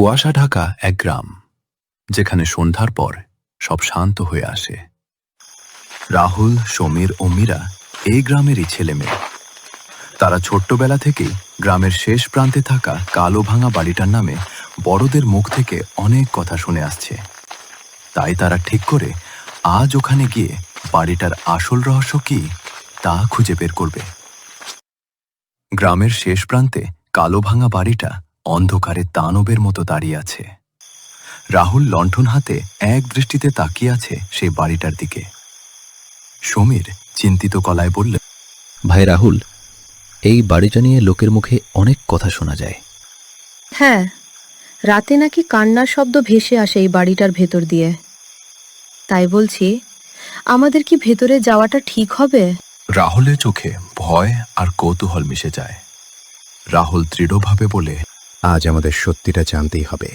কুয়াশা ঢাকা এক গ্রাম, যেখানে সন্ধ্যার পর সব শান্ত হয়ে আসে। রাহুল, সমীর ও মীরা এই গ্রামেরই ছেলেমেয়ে। তারা ছোট্টবেলা থেকেই গ্রামের শেষ প্রান্তে থাকা কালো ভাঙা বাড়িটার নামে বড়দের মুখ থেকে অনেক কথা শুনে আসছে। তাই তারা ঠিক করে আজ ওখানে গিয়ে বাড়িটার আসল রহস্য কি তা খুঁজে বের করবে। গ্রামের শেষ প্রান্তে কালো ভাঙা বাড়িটা অন্ধকারে দানবের মতো দাঁড়িয়ে আছে। রাহুল লণ্ঠন হাতে এক দৃষ্টিতে তাকিয়ে আছে সেই বাড়িটার দিকে। সমীর চিন্তিত গলায় বলল, ভাই রাহুল, এই বাড়িটা নিয়ে লোকের মুখে অনেক কথা শোনা যায়। হ্যাঁ, রাতে নাকি কান্নার শব্দ ভেসে আসে এই বাড়িটার ভেতর দিয়ে। তাই বলছি, আমাদের কি ভেতরে যাওয়াটা ঠিক হবে? রাহুলের চোখে ভয় আর কৌতূহল মিশে যায়। রাহুল দৃঢ়ভাবে বলে, আজ আমাদের সত্যিটা জানতেই হবে।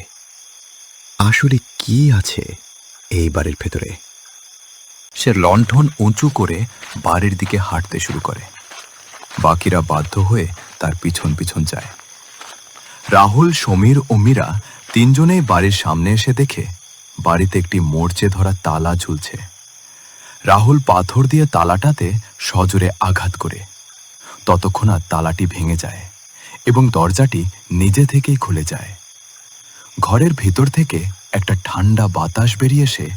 আসলে কি আছে এই বাড়ির ভেতরে? সে লণ্ঠন উঁচু করে বাড়ির দিকে হাঁটতে শুরু করে। বাকিরা বাধ্য হয়ে তার পিছন পিছন যায়। রাহুল, সমীর ও মীরা তিনজনেই বাড়ির সামনে এসে দেখে বাড়িতে একটি মরচে ধরা তালা ঝুলছে। রাহুল পাথর দিয়ে তালাটাতে সজোরে আঘাত করে। ততক্ষণাৎ তালাটি ভেঙে যায় এবং দরজাটি নিজে থেকেই খুলে যায়। ঘরের ভেতর থেকে একটা ঠান্ডা বাতাস বেরিয়ে এসে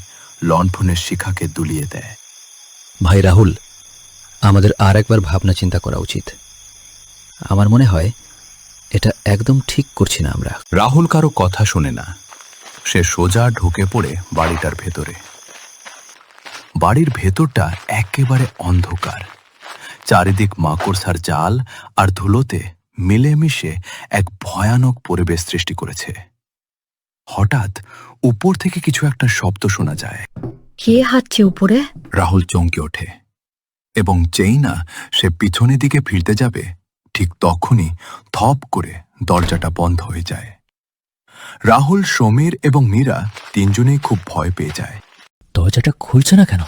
লণ্ঠনের শিখাকে দুলিয়ে দেয়। ভাই রাহুল, আমাদের আর একবার ভাবনা চিন্তা করা উচিত। আমার মনে হয় এটা একদম ঠিক করছি না আমরা। রাহুল কারো কথা শোনে না। সে সোজা ঢুকে পড়ে বাড়িটার ভেতরে। বাড়ির ভেতরটা একেবারে অন্ধকার। চারিদিক মাকড়সার জাল আর ধুলোতে মিলেমিশে এক ভয়ানক পরিবেশ সৃষ্টি করেছে। হঠাৎ উপর থেকে কিছু একটা শব্দ শোনা যায়। কে হাঁটছে উপরে? রাহুল চমকে ওঠে এবং যেই না সে পিছনের দিকে ফিরতে যাবে, ঠিক তখনই থপ করে দরজাটা বন্ধ হয়ে যায়। রাহুল, সমীর এবং মীরা তিনজনেই খুব ভয় পেয়ে যায়। দরজাটা খুলছে না কেন?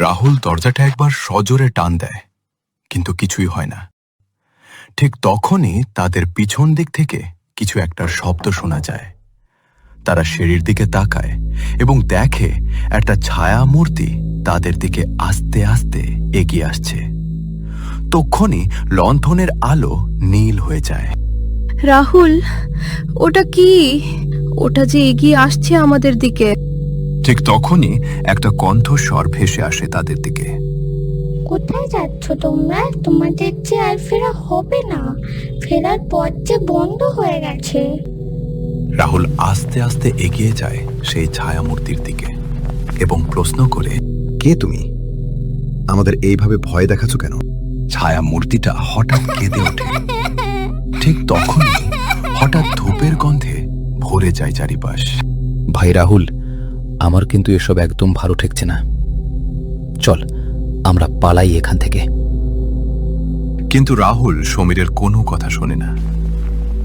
রাহুল দরজাটা একবার সজোরে টান দেয়, কিন্তু কিছুই হয় না। ঠিক তখনই তাদের পিছন দিক থেকে কিছু একটা শব্দ শোনা যায়। তারা সিঁড়ির দিকে তাকায় এবং দেখে একটা ছায়া মূর্তি তাদের দিকে আস্তে আস্তে এগিয়ে আসছে। তক্ষুনি লণ্ঠনের আলো নীল হয়ে যায়। রাহুল, ওটা কি? ওটা যে এগিয়ে আসছে আমাদের দিকে। ঠিক তখনই একটা কণ্ঠস্বর ভেসে আসে তাদের দিকে। কোথায় যাচ্ছ তোমরা? তোমাদের যে আর ফেরা হবে না। ফেরার পথ যে বন্ধ হয়ে গেছে। রাহুল আস্তে আস্তে এগিয়ে যায় সেই ছায়ামূর্তির দিকে এবং প্রশ্ন করে, কে তুমি? আমাদের এইভাবে ভয় দেখাচ্ছ কেন? ছায়ামূর্তিটা হঠাৎ কেঁদে ওঠে। ঠিক তখনই হঠাৎ ধূপের গন্ধে ভরে যায় চারিপাশ। ভাই রাহুল, আমার কিন্তু এসব একদম ভালো ঠেকছে না। চল আমরা পালাই এখান থেকে। কিন্তু রাহুল সমীরের কোনো কথা শোনে না।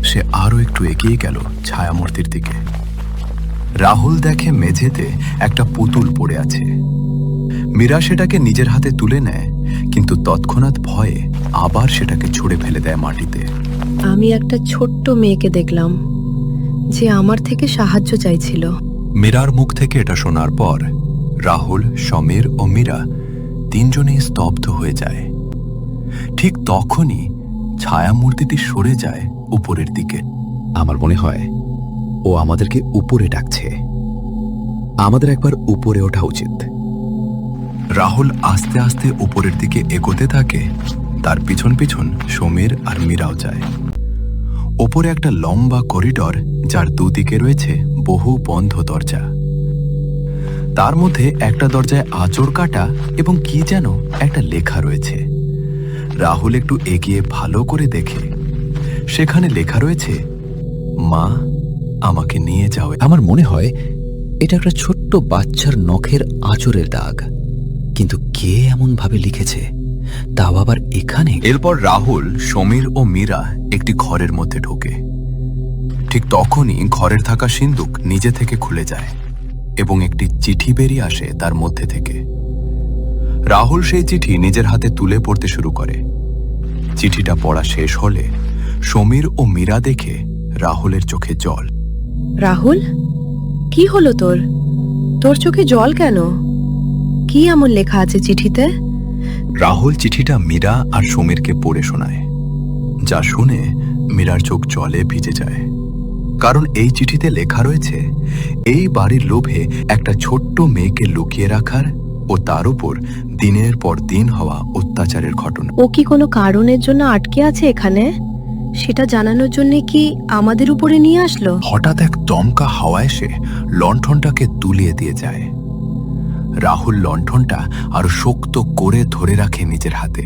সে আরো একটু এগিয়ে গেল ছায়ামূর্তির দিকে। রাহুল দেখে মেঝেতে একটা পুতুল পড়ে আছে। মীরা সেটাকে নিজের হাতে তুলে নেয়, কিন্তু তৎক্ষণাৎ ভয়ে আবার সেটাকে ছুঁড়ে ফেলে দেয় মাটিতে। আমি একটা ছোট্ট মেয়েকে দেখলাম যে আমার থেকে সাহায্য চাইছিল। মীরার মুখ থেকে এটা শোনার পর রাহুল, সমীর ও মীরা তিনজনেই স্তব্ধ হয়ে যায়। ঠিক তখনই ছায়ামূর্তিটি সরে যায় উপরের দিকে। আমার মনে হয় ও আমাদেরকে উপরে ডাকছে। আমাদের একবার উপরে ওঠা উচিত। রাহুল আস্তে আস্তে উপরের দিকে এগোতে থাকে। তার পিছন পিছন সমীর আর মীরাও যায়। ওপরে একটা লম্বা করিডর, যার দুদিকে রয়েছে বহু বন্ধ দরজা। তার মধ্যে একটা দরজায় আঁচড় কাটা এবং কি যেন একটা লেখা রয়েছে। রাহুল একটু এগিয়ে ভালো করে দেখে সেখানে লেখা রয়েছে, মা, আমাকে নিয়ে যাও। আমার মনে হয় এটা একটা ছোট্ট বাচ্চার নখের আঁচড়ের দাগ, কিন্তু কে এমন ভাবে লিখেছে, তাও আবার এখানে? এরপর রাহুল, সমীর ও মীরা একটি ঘরের মধ্যে ঢোকে। ঠিক তখনই ঘরের থাকা সিন্দুক নিজে থেকে খুলে যায় এবং একটি চিঠি বেরিয়ে আসে তার মধ্যে থেকে। রাহুল সেই চিঠি নিজের হাতে তুলে পড়তে শুরু করে। চিঠিটা পড়া শেষ হলে সমীর ও মীরা দেখে রাহুলের চোখে জল। রাহুল, কি হলো তোর? তোর চোখে জল কেন? কি এমন লেখা আছে চিঠিতে? রাহুল চিঠিটা মীরা আর সমীরকে পড়ে শোনায়, যা শুনে মীরার চোখ জলে ভিজে যায়। কারণ এই চিঠিতে লেখা রয়েছে এই বাড়ির লোভে একটা ছোট্ট মেয়েকে লুকিয়ে রাখার ও তার উপর দিনের পর দিন হওয়া অত্যাচারের ঘটনা। ও কি কোনো কারণের জন্য আটকে আছে এখানে? সেটা জানানোর জন্য কি আমাদের উপরে নিয়ে আসলো? হঠাৎ এক দমকা হাওয়া এসে লণ্ঠনটাকে তুলিয়ে দিয়ে যায়। রাহুল লণ্ঠনটা আরো শক্ত করে ধরে রাখে নিজের হাতে।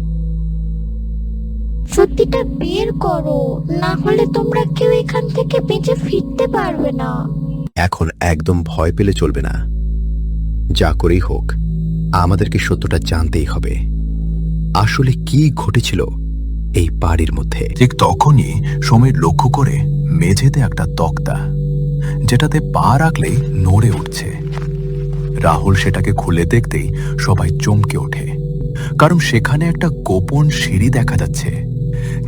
সত্যিটা বের করো, না হলে তোমরা কেউ এখান থেকে বেঁচে ফিরতে পারবে না। এখন একদম ভয় পেলে চলবে না। যা করেই হোক আমাদেরকে সত্যটা জানতেই হবে। আসলে কি ঘটেছিল এই বাড়ির মধ্যে? ঠিক তখনই সমীর লক্ষ্য করে মেঝেতে একটা তক্তা, যেটাতে পা রাখলেই নড়ে উঠছে। রাহুল সেটাকে খুলে দেখতেই সবাই চমকে ওঠে, কারণ সেখানে একটা গোপন সিঁড়ি দেখা যাচ্ছে,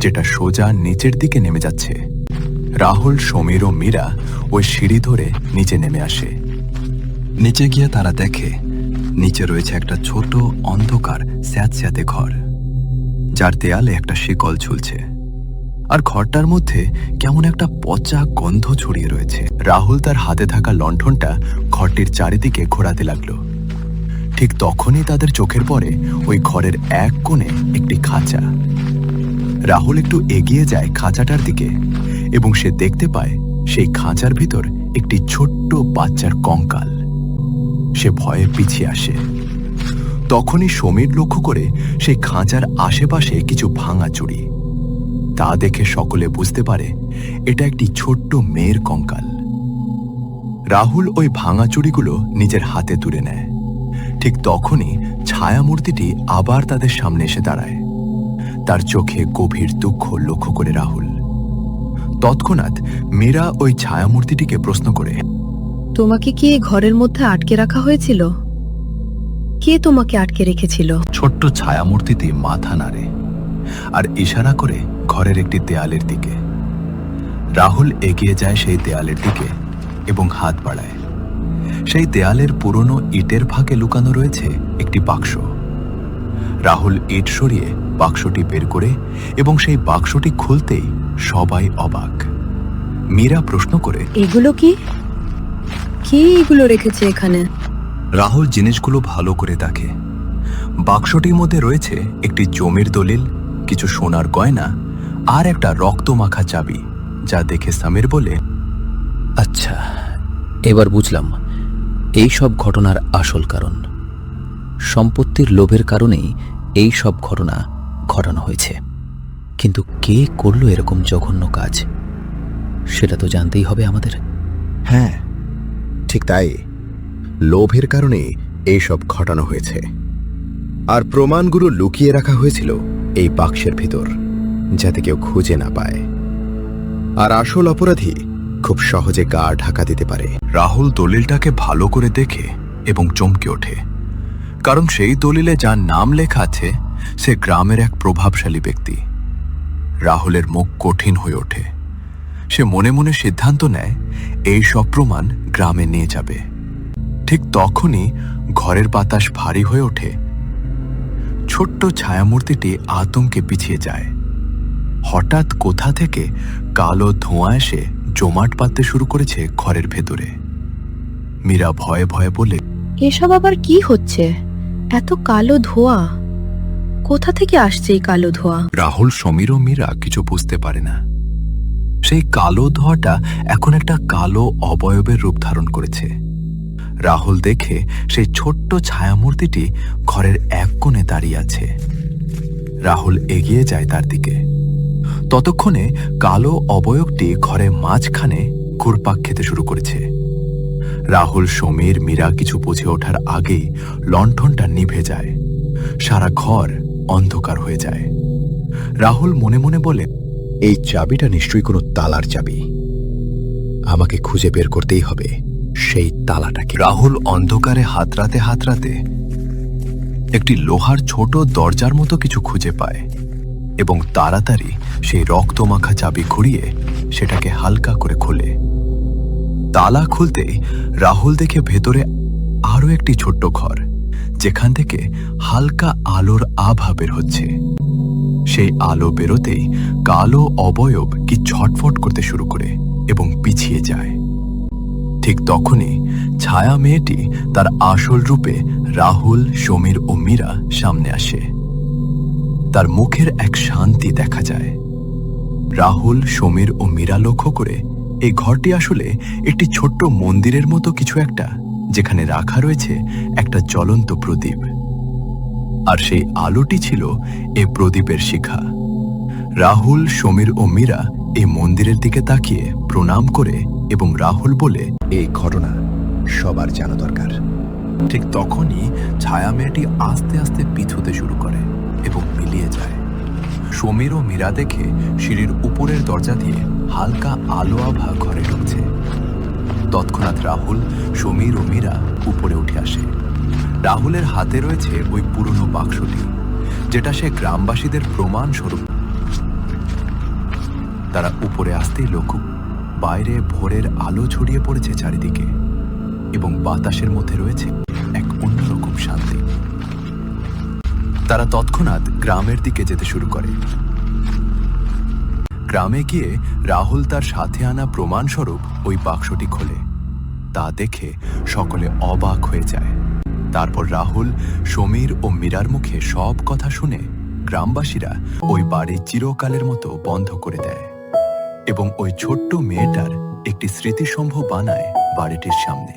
যেটা সোজা নিচের দিকে নেমে যাচ্ছে। রাহুল, সমীর ও মীরা ওই সিঁড়ি ধরে নিচে নেমে আসে। নিচে গিয়ে তারা দেখে নিচে রয়েছে একটা ছোট অন্ধকার স্যাঁতস্যাঁতে ঘর, যার দেয়ালে একটা শিকল ঝুলছে, আর ঘরটার মধ্যে কেমন একটা পচা গন্ধ ছড়িয়ে রয়েছে। রাহুল তার হাতে থাকা লণ্ঠনটা ঘরটির চারিদিকে ঘোরাতে লাগলো। ঠিক তখনই তাদের চোখের পড়ে ওই ঘরের এক কোণে একটি খাঁচা। রাহুল একটু এগিয়ে যায় খাঁচাটার দিকে এবং সে দেখতে পায় সেই খাঁচার ভিতর একটি ছোট্ট বাচ্চার কঙ্কাল। সে ভয়ে পিছিয়ে আসে। তখনই সমীর লক্ষ্য করে সেই খাঁচার আশেপাশে কিছু ভাঙা চুড়ি। তা দেখে সকলে বুঝতে পারে এটা একটি ছোট্ট মেয়ের কঙ্কাল। রাহুল ওই ভাঙা চুড়িগুলো নিজের হাতে তুলে নেয়। ঠিক তখনই ছায়ামূর্তিটি আবার তাদের সামনে এসে দাঁড়ায়। তার চোখে গভীর দুঃখ লক্ষ্য করে রাহুল। তৎক্ষণাৎ মীরা ওই ছায়ামূর্তিটিকে প্রশ্ন করে, তোমাকে কি এই ঘরের মধ্যে আটকে রাখা হয়েছিল? কে তোমাকে আটকে রেখেছিল? ছোট্ট ছায়ামূর্তিটি মাথা নাড়ে আর ইশারা করে ঘরের একটি দেয়ালের দিকে। রাহুল এগিয়ে যায় সেই দেয়ালের দিকে এবং হাত বাড়ায়। সেই দেয়ালের পুরনো ইটের ফাঁকে লুকানো রয়েছে একটি বাক্স। রাহুল ইট সরিয়ে বাক্সটি বের করে এবং সেই বাক্সটি খুলতেই সবাই অবাক। মীরা প্রশ্ন করে, এগুলো কি? কে এগুলো রেখেছে এখানে? রাহুল জিনিসগুলো ভালো করে দেখে। বাক্সটির মধ্যে রয়েছে একটি জমির দলিল, কিছু সোনার গয়না আর একটা রক্তমাখা চাবি, যা দেখে সমীর বলে, আচ্ছা, এবার বুঝলাম এই সব ঘটনার আসল কারণ। সম্পত্তির লোভের কারণেই এই সব ঘটনা ঘটানো হয়েছে। কিন্তু কে করলো এরকম জঘন্য কাজ, সেটা তো জানতেই হবে আমাদের। হ্যাঁ, ঠিক তাই। লোভের কারণে এইসব ঘটানো হয়েছে, আর প্রমাণগুলো লুকিয়ে রাখা হয়েছিল এই বাক্সের ভিতর, যাতে কেউ খুঁজে না পায়। আর আসল অপরাধী খুব সহজে গা ঢাকা দিতে পারে। রাহুল দলিলটাকে ভালো করে দেখে এবং চমকে ওঠে, কারণ সেই দলিলে যার নাম লেখা আছে সে গ্রামের এক প্রভাবশালী ব্যক্তি। রাহুলের মুখ কঠিন হয়ে ওঠে। সে মনে মনে সিদ্ধান্ত নেয় এই সব প্রমাণ গ্রামে নিয়ে যাবে। ঠিক তখনই ঘরের বাতাস ভারী হয়ে ওঠে। ছোট্ট ছায়ামূর্তিটি আতঙ্কে পিছিয়ে যায়। হঠাৎ কোথা থেকে কালো ধোঁয়া এসে জমাট বাঁধতে শুরু করেছে ঘরের ভেতরে। মীরা ভয়ে ভয়ে বলে, এসব আবার কি হচ্ছে? এত কালো ধোঁয়া কোথা থেকে আসছে? এই কালো ধোঁয়া? রাহুল, সমীর ও মীরা কিছু বুঝতে পারে না। সেই কালো ধোঁয়াটা এখন একটা কালো অবয়বের রূপ ধারণ করেছে। রাহুল দেখে সেই ছোট্ট ছায়ামূর্তিটি ঘরের এক কোণে দাঁড়িয়ে আছে। রাহুল এগিয়ে যায় তার দিকে। ততক্ষণে কালো অবয়বটি ঘরের মাঝখানে ঘুরপাক খেতে শুরু করেছে। রাহুল, সমীর, মীরা কিছু বুঝে ওঠার আগেই লণ্ঠনটা নিভে যায়। সারা ঘর অন্ধকার হয়ে যায়। রাহুল মনে মনে বলে, এই চাবিটা নিশ্চয়ই কোনো তালার চাবি। আমাকে খুঁজে বের করতেই হবে সেই তালাটাকে। রাহুল অন্ধকারে হাতড়াতে হাতড়াতে একটি লোহার ছোট দরজার মতো কিছু খুঁজে পায় এবং তাড়াতাড়ি সেই রক্তমাখা চাবি ঘুরিয়ে সেটাকে হালকা করে খোলে। তালা খুলতেই রাহুল দেখে ভেতরে আরো একটি ছোট্ট ঘর, যেখান থেকে হালকা আলোর আভা বের হচ্ছে। সেই আলো বেরোতেই কালো অবয়ব কি ছটফট করতে শুরু করে এবং পিছিয়ে যায়। ঠিক তখনই ছায়া মেয়েটি তার আসল রূপে রাহুল, সমীর ও মীরা সামনে আসে। তার মুখের এক শান্তি দেখা যায়। রাহুল, সমীর ও মীরা লক্ষ্য করে এই ঘরটি আসলে একটি ছোট্ট মন্দিরের মতো কিছু একটা, যেখানে রাখা রয়েছে একটা জ্বলন্ত প্রদীপ। আর সেই আলোটি ছিল এই প্রদীপের শিখা। রাহুল, সমীর ও মীরা এই মন্দিরের দিকে তাকিয়ে প্রণাম করে এবং রাহুল বলে, এই ঘটনা সবার জানা দরকার। ঠিক তখনই ছায়া মেয়েটি আস্তে আস্তে পিছুতে শুরু করে এবং মিলিয়ে যায়। সমীর ও মীরা দেখে সিঁড়ির উপরের দরজা দিয়ে হালকা আলো আভা ঘরে ঢুকছে। তৎক্ষণাৎ রাহুল, সমীর ও মীরা উপরে উঠে আসে। রাহুলের হাতে রয়েছে ওই পুরনো বাক্সটি, যেটা সে গ্রামবাসীদের প্রমাণ স্বরূপ। তারা উপরে আসতেই লক্ষ্য, বাইরে ভোরের আলো ছড়িয়ে পড়েছে চারিদিকে এবং বাতাসের মধ্যে রয়েছে এক অন্যরকম শান্তি। তারা তৎক্ষণাৎ গ্রামের দিকে যেতে শুরু করে। গ্রামে গিয়ে রাহুল তার সাথে আনা প্রমাণস্বরূপ ওই বাক্সটি খোলে। তা দেখে সকলে অবাক হয়ে যায়। তারপর রাহুল, সমীর ও মীরার মুখে সব কথা শুনে গ্রামবাসীরা ওই বাড়ি চিরকালের মতো বন্ধ করে দেয় এবং ওই ছোট্ট মেয়েটার একটি স্মৃতিস্তম্ভ বানায় বাড়িটির সামনে।